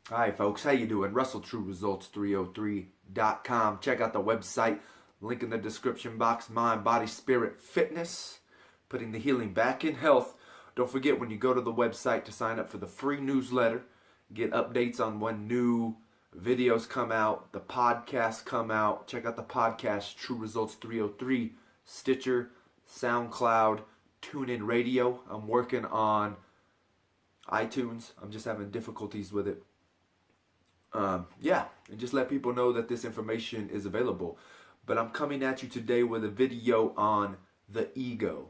Hi folks, how you doing? RussellTrueResults303.com. Check out the website, link in the description box. Mind, body, spirit, fitness, putting the healing back in health. Don't forget when you go to the website to sign up for the free newsletter, get updates on when new videos come out, the podcasts come out. Check out the podcast, True Results 303, Stitcher, SoundCloud, TuneIn Radio. I'm working on iTunes. I'm just having difficulties with it. And just let people know that this information is available. But I'm coming at you today with a video on the ego,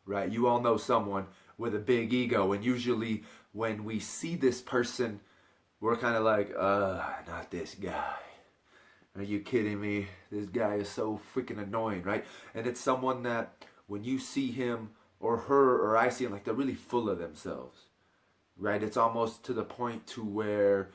right? You all know someone with a big ego, and usually when we see this person, we're kind of like, not this guy. Are you kidding me? This guy is so freaking annoying, right? And it's someone that when you see him or her or I see him, like they're really full of themselves, right? It's almost to the point to where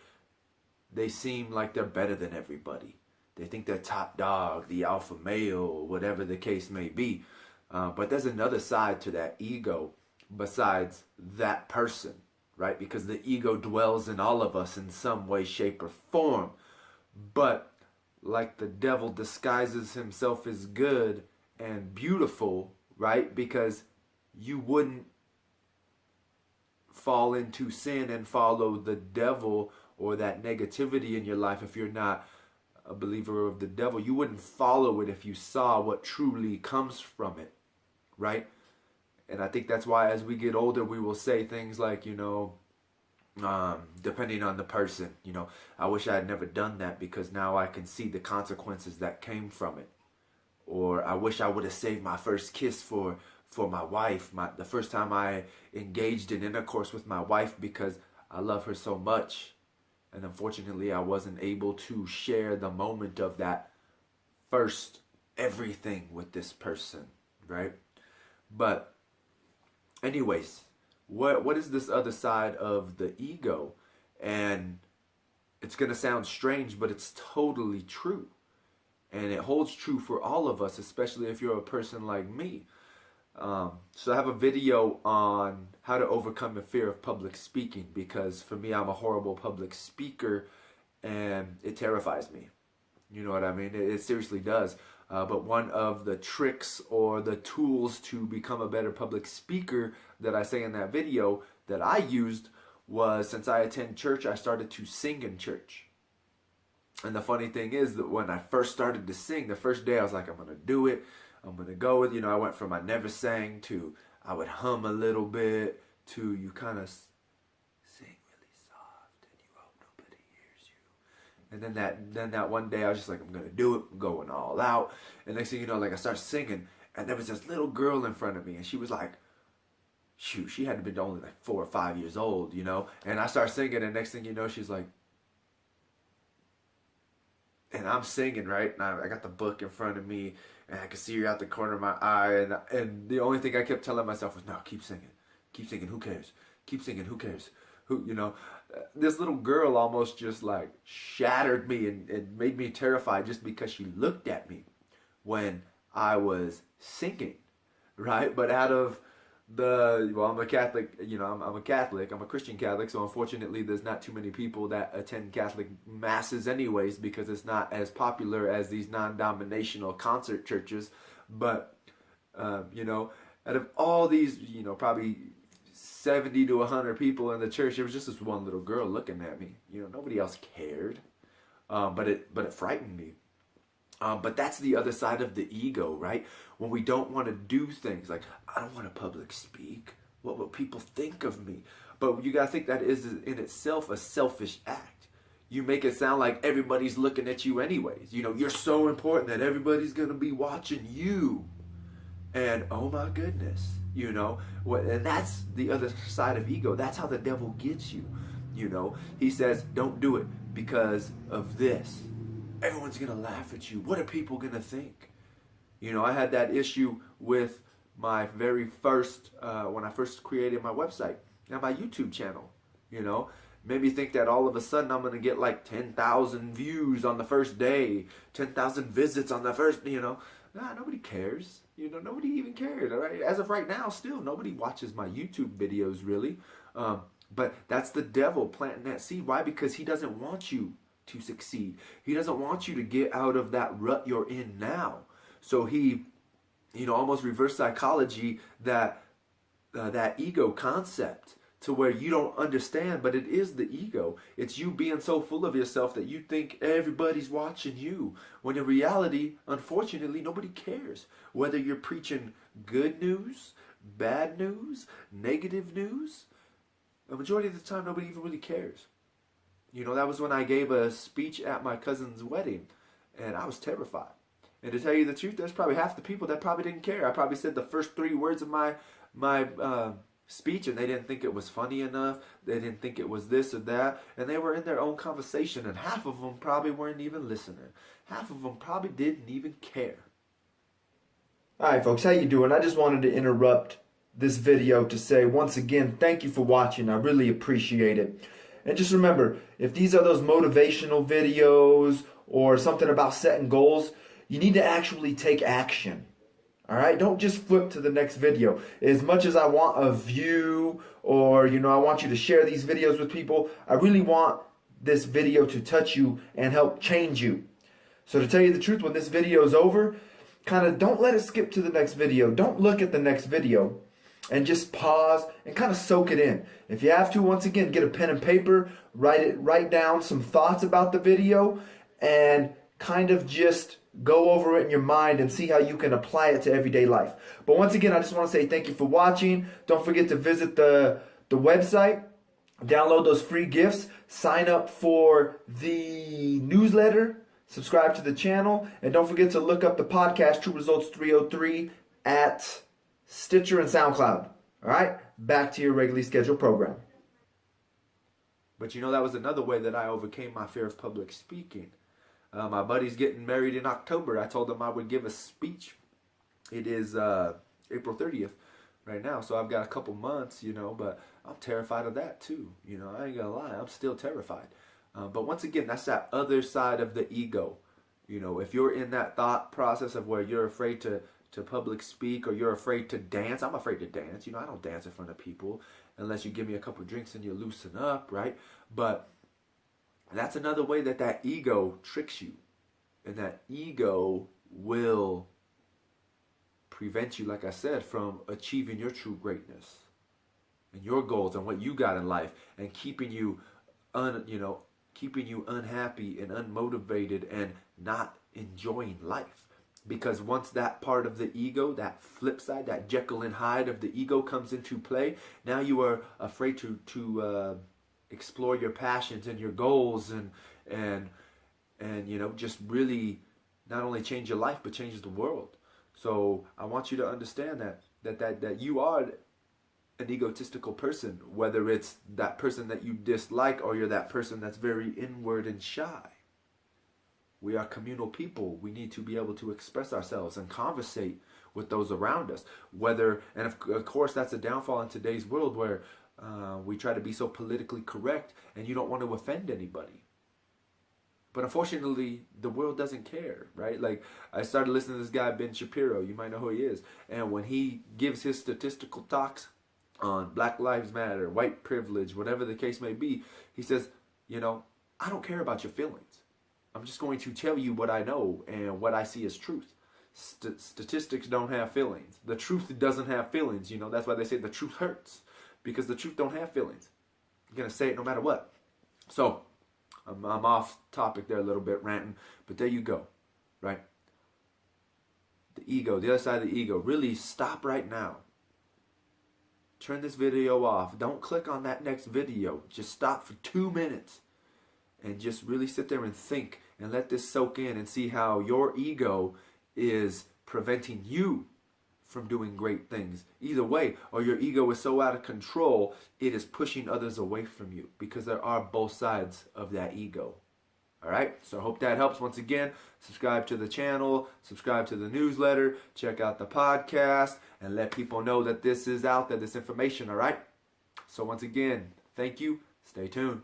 they seem like they're better than everybody. They think they're top dog, the alpha male, whatever the case may be. But there's another side to that ego besides that person, right? Because the ego dwells in all of us in some way, shape, or form. But like the devil disguises himself as good and beautiful, right? Because you wouldn't fall into sin and follow the devil or that negativity in your life if you're not a believer of the devil. You wouldn't follow it if you saw what truly comes from it, right? And I think that's why as we get older, we will say things like, depending on the person, I wish I had never done that because now I can see the consequences that came from it. Or I wish I would have saved my first kiss for my wife, the first time I engaged in intercourse with my wife, because I love her so much. And unfortunately, I wasn't able to share the moment of that first everything with this person, right? But anyways, what is this other side of the ego? And it's going to sound strange, but it's totally true. And it holds true for all of us, especially if you're a person like me. So I have a video on how to overcome the fear of public speaking, because for me, I'm a horrible public speaker and it terrifies me. You know what I mean? It seriously does. But one of the tricks or the tools to become a better public speaker that I say in that video that I used was, since I attend church, I started to sing in church. And the funny thing is that when I first started to sing, the first day I was like, I'm going to do it. I'm going to go with, I went from I never sang to I would hum a little bit to you kind of sing really soft and you hope nobody hears you. And then that one day I was just like, I'm going to do it. I'm going all out. And next thing you know, like I started singing and there was this little girl in front of me and she was like, shoot, she had to be only like 4 or 5 years old, And I started singing and next thing you know, she's like, and I'm singing, right? And I got the book in front of me, and I could see her out the corner of my eye, and the only thing I kept telling myself was, no, keep singing. Keep singing, who cares? Keep singing, who cares? This little girl almost just like shattered me and made me terrified just because she looked at me when I was singing, right? But out of I'm a Catholic, I'm a Catholic, I'm a Christian Catholic, so unfortunately there's not too many people that attend Catholic masses anyways, because it's not as popular as these non-denominational concert churches. But out of all these, probably 70 to 100 people in the church, there was just this one little girl looking at me. Nobody else cared, but it frightened me. But that's the other side of the ego, right? When we don't want to do things like, I don't want to public speak. What will people think of me? But you got to think that is in itself a selfish act. You make it sound like everybody's looking at you anyways. You're so important that everybody's going to be watching you. And oh my goodness, and that's the other side of ego. That's how the devil gets you. He says, don't do it because of this. Everyone's going to laugh at you. What are people going to think? I had that issue with my very first, when I first created my website and my YouTube channel. Made me think that all of a sudden I'm going to get like 10,000 views on the first day, 10,000 visits on the first, Nah, nobody cares. Nobody even cared. All right? As of right now, still, nobody watches my YouTube videos really. But that's the devil planting that seed. Why? Because he doesn't want you to succeed. He doesn't want you to get out of that rut you're in now. So he, almost reverse psychology that ego concept to where you don't understand, but it is the ego. It's you being so full of yourself that you think everybody's watching you. When in reality, unfortunately, nobody cares. Whether you're preaching good news, bad news, negative news, the majority of the time nobody even really cares. That was when I gave a speech at my cousin's wedding, and I was terrified. And to tell you the truth, there's probably half the people that probably didn't care. I probably said the first 3 words of my speech, and they didn't think it was funny enough. They didn't think it was this or that, and they were in their own conversation, and half of them probably weren't even listening. Half of them probably didn't even care. All right, folks, how you doing? I just wanted to interrupt this video to say once again, thank you for watching. I really appreciate it. And just remember, if these are those motivational videos or something about setting goals, you need to actually take action. All right, don't just flip to the next video. As much as I want a view or, I want you to share these videos with people, I really want this video to touch you and help change you. So to tell you the truth, when this video is over, kind of don't let it skip to the next video. Don't look at the next video and just pause and kind of soak it in. If you have to, once again, get a pen and paper, write down some thoughts about the video and kind of just go over it in your mind and see how you can apply it to everyday life. But once again, I just want to say thank you for watching. Don't forget to visit the website, download those free gifts, sign up for the newsletter, subscribe to the channel, and don't forget to look up the podcast, True Results 303, at Stitcher and SoundCloud. All right, back to your regularly scheduled program. But that was another way that I overcame my fear of public speaking. My buddy's getting married in October. I told him I would give a speech. It is April 30th right now, so I've got a couple months, but I'm terrified of that too. I ain't gonna lie, I'm still terrified. But once again, that's that other side of the ego. If you're in that thought process of where you're afraid to public speak or you're afraid to dance. I'm afraid to dance. I don't dance in front of people unless you give me a couple drinks and you loosen up, right? But that's another way that ego tricks you. And that ego will prevent you, like I said, from achieving your true greatness and your goals and what you got in life, and keeping you unhappy and unmotivated and not enjoying life. Because once that part of the ego, that flip side, that Jekyll and Hyde of the ego comes into play, now you are afraid to explore your passions and your goals and just really not only change your life but change the world. So I want you to understand that you are an egotistical person, whether it's that person that you dislike or you're that person that's very inward and shy. We are communal people. We need to be able to express ourselves and conversate with those around us. And of course, that's a downfall in today's world where we try to be so politically correct and you don't want to offend anybody. But unfortunately, the world doesn't care, right? Like, I started listening to this guy, Ben Shapiro. You might know who he is. And when he gives his statistical talks on Black Lives Matter, white privilege, whatever the case may be, he says, I don't care about your feelings. I'm just going to tell you what I know and what I see as truth. Statistics don't have feelings. The truth doesn't have feelings. That's why they say the truth hurts, because the truth don't have feelings. You're going to say it no matter what. So, I'm off topic there a little bit, ranting, but there you go, right? The ego, the other side of the ego. Really stop right now. Turn this video off. Don't click on that next video. Just stop for 2 minutes and just really sit there and think and let this soak in and see how your ego is preventing you from doing great things. Either way, or your ego is so out of control, it is pushing others away from you, because there are both sides of that ego. All right, so I hope that helps. Once again, subscribe to the channel, subscribe to the newsletter, check out the podcast, and let people know that this is out there, this information, all right? So once again, thank you. Stay tuned.